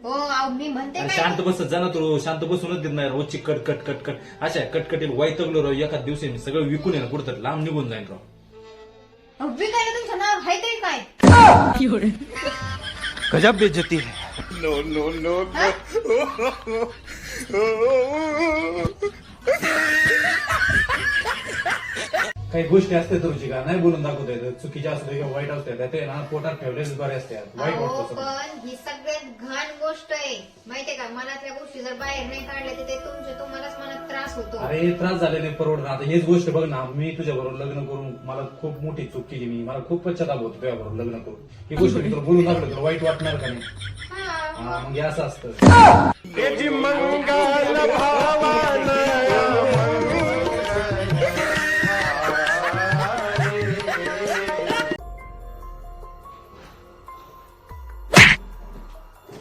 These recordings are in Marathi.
हो अहो, मी म्हणते आणि काय शांत बसत जा ना तू, शांत बसूनच देत नाही रोजची कट कट कट कट अशा कटकटील वैतगलो राव. एखाद दिवशी मी सगळं विकून आहे ना कुठं लांब निघून जाईन राव. अहो, विकायला तुमचं नाव आहे तरी काय गजब बेइज्जती है. काही गोष्टी असतात तुझी का नाही बोलून दाखवता येतं. चुकीच्या असल्या किंवा वाईट असतात ते ना पोटात ठेवलेच बरे असतात. वाईट अहो, वाटतं सगळं. पण ही सगळ्यात घाण गोष्ट आहे माहितीये का. मनातल्या गोष्टी जर बाहेर नाही काढल्या तर ते तुम्हालाच मनात त्रास होतो. अरे त्रास झालेले परवडणार. आता हेच गोष्ट बघ ना, मी तुझ्या बरोबर लग्न करून मला खूप मोठी चूक केली. मी मला खूप पश्चाताप होतो तुझ्या बरोबर लग्न करून. ही गोष्ट मी तुला बोलून दाखवलं तुला वाईट वाटणार का नाही. हा. मग हे असं असतं.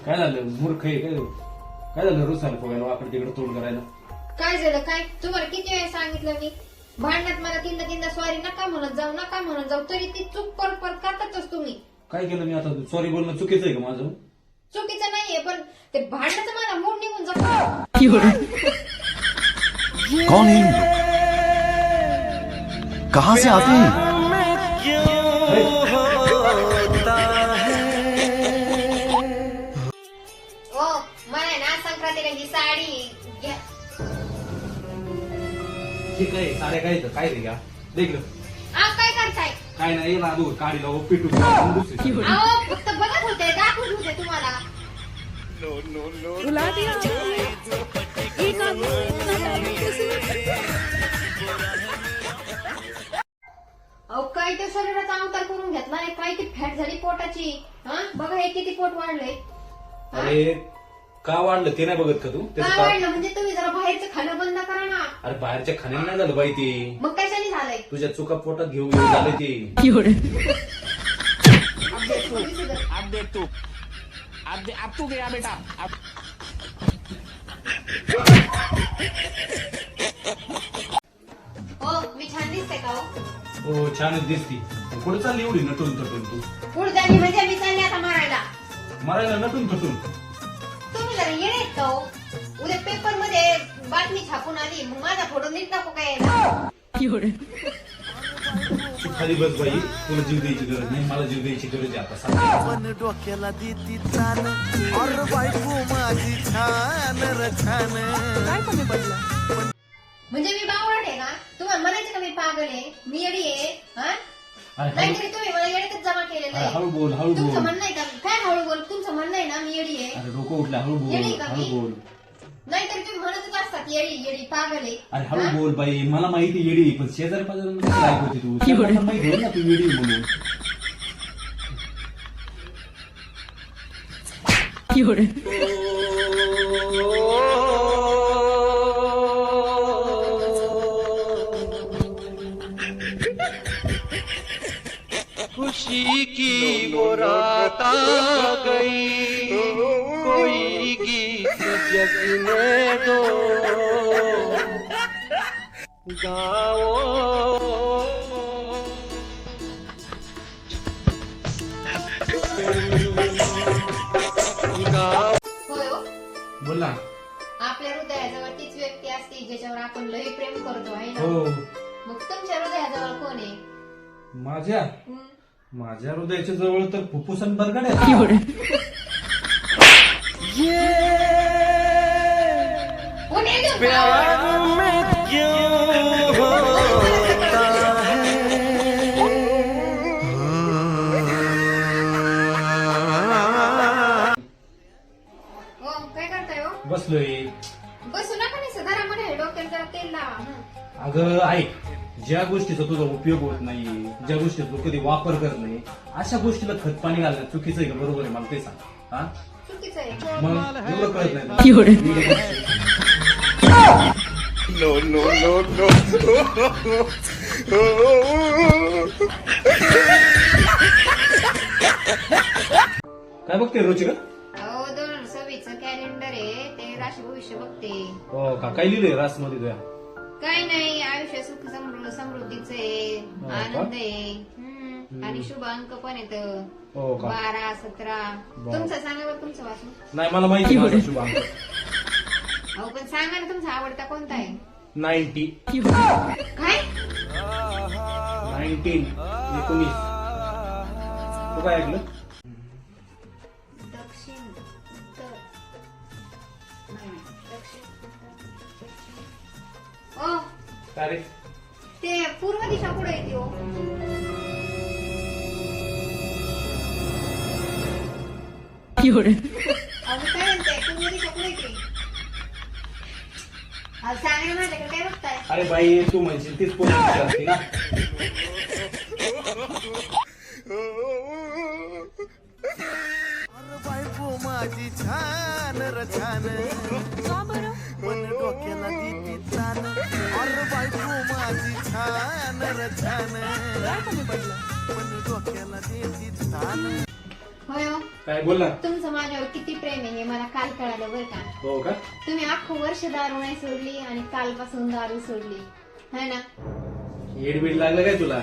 काय झालं मूर्ख आहे काय झालं रुसायला फोगायला वाकड तिकडे तोंड करायला. काय झालं काय तुम्हाला किती वेळा सांगितलं मी. भांडणात मला तीनदा सॉरी नका म्हणत जाऊ तरी ती चूक परत करतातच तुम्ही. काय केलं मी आता. सॉरी बोलणं चुकीचं आहे का माझं. चुकीचं नाहीये पण ते भांडणाचं मला मूड निघून जातो. कौन है ये लोग? कहाँ से आते हैं? हो मला ना संक्रांतीला ही साडी घ्या. ठीक आहे साड्या काय येतं काय रे घ्या देखलं. काय करताय. काय नाही ना दूर काढी लावू पिटू दुसरी. अहो फक्त बघत होते दाखवत होते तुम्हाला. रुला दिया एक आदमी ने इतना टाइम कैसे. अहो काय ते शरीराचा अवतार करून घेतला नाही. काय ती फॅट झाली पोटाची. हा बघा हे किती पोट वाढलंय. अरे का वाढलं ते नाही बघत का तू त्याचं काय का. वाढलं म्हणजे तुम्ही जरा बाहेरचं खाणं बंद करा ना. अरे बाहेरच्या खाण्याने नाही झालं बाई ते. मग कशाने झालंय. तुझ्या चुका पोटात घेऊन झालं ते. अब तू गया बेटा. हो मी छान दिसते का हो. हो छानच दिसती. कुठे चालली एवढी नटून थटून तू. पुढे जाणी म्हणजे मी चालली आता मारायला. मारायला नटून थटून. तुम्ही जरा येणेत का हो. उद्या पेपर मध्ये बातमी छापून आली मग माझा फोटो नीट नको काय यायला. तू खाली बस बाई. तुला जीव द्यायची गरज नाही मला जीव द्यायची गरज आहे आता सांग. पण डोक्याला देती तान और बायको माझी छान र छान. काय कमी पडलं. म्हणजे मी बावळट आहे का. तुम्हाला म्हणायचं का मी पागल आहे मी येडी आहे. हा अरे नाहीतरी तुम्ही मला येड्यातच जमा केलेलं आहे. हळू बोल हळू तुमचं बोल. म्हणणं आहे का काय हळू बोल. तुमचं म्हणणं आहे ना मी येडी आहे. अरे डोकं उठलं हळू बोल येडी का हळू मी? बोल. नाहीतर तुम्ही म्हणतच असतात येडी पागल आहे. अरे हळू हा? बोल बाई. मला माहिती येडी पण शेजारी पाजारी काय होती तू. त्यांना पण माहिती आहे ना तू येडी आहे म्हणून. खुशी की वो रात आ गई कोई गीत जगने दो गाओ. होय हो. बोल ना. आपल्या हृदयाजवळ तीच व्यक्ती असते ज्याच्यावर आपण लई प्रेम करतो आहे ना. हो मग तुमच्या हृदयाजवळ कोण आहे. माझ्या हं? माझ्या हृदयाच्या जवळ तर फुफ्फुस आणि बरगड आहे. कोण आहे तुमचा? हो काय करताय हो. बसलोय. बसू नका नाही सदारा म्हणे डोक्याला जरा तेल लावा. हं. अगं ऐक. ज्या गोष्टीचा तुझा उपयोग होत नाही ज्या गोष्टीचा तू कधी वापर करत नाही अशा गोष्टीला खत पाणी घालणं चुकीचं आहे का बरोबर आहे मला ते सांग. हा चुकीचं आहे. मग एवढं कळत नाही तुला? काय बघते रुचिका. अहो 2026 कॅलेंडर आहे ते राशी भविष्य बघते. हो का काय लिहिलंय रास मध्ये तुझ्या. काही नाही आयुष्य सुख समृद्धीच आहे का? आनंद आहे. आणि शुभ अंक पण येत. हो का 12, 17. तुमचं सांगा बरं, तुमचं वाचून. नाही मला माहिती आहे माझा शुभांक अहो पण सांगा ना, तुमचा आवडता कोणता आहे? 90 काय? 19 तू काय ऐकलं? दक्षिण उत्तर नाही, दक्षिण उत्तर, दक्षिण. ओ काय रे? ते पूर्व दिशा कुठे येते हो? अहो काय म्हणताय, पूर्व दिशा कुठे येते? अहो सांगा माझ्याकडे काय बघताय? अरे बाई तू म्हणशील तीच पूर्ण असते ना. अरे बायको माझी छान र छान का बरं पण डोक्याला देती तान. अरे बायको माझी छान र छान काय कमी पडलं पण डोक्याला देती तान. होय हो, काय बोल ना. तुमचं माझ्यावर किती प्रेम आहे हे मला काल कळालं बरं का. हो का? तुम्ही अख्खं वर्ष दारू नाही सोडली आणि कालपासून दारू सोडली है ना. हेडबीड लागलं काय तुला?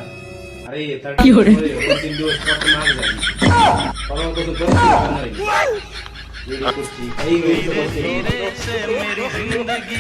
अरे 2-3 दिवस महाग झाली. परवापासून परत सुरू करणार आहे. वेगळी गोष्टी काही वेळी मेरी जिंदगी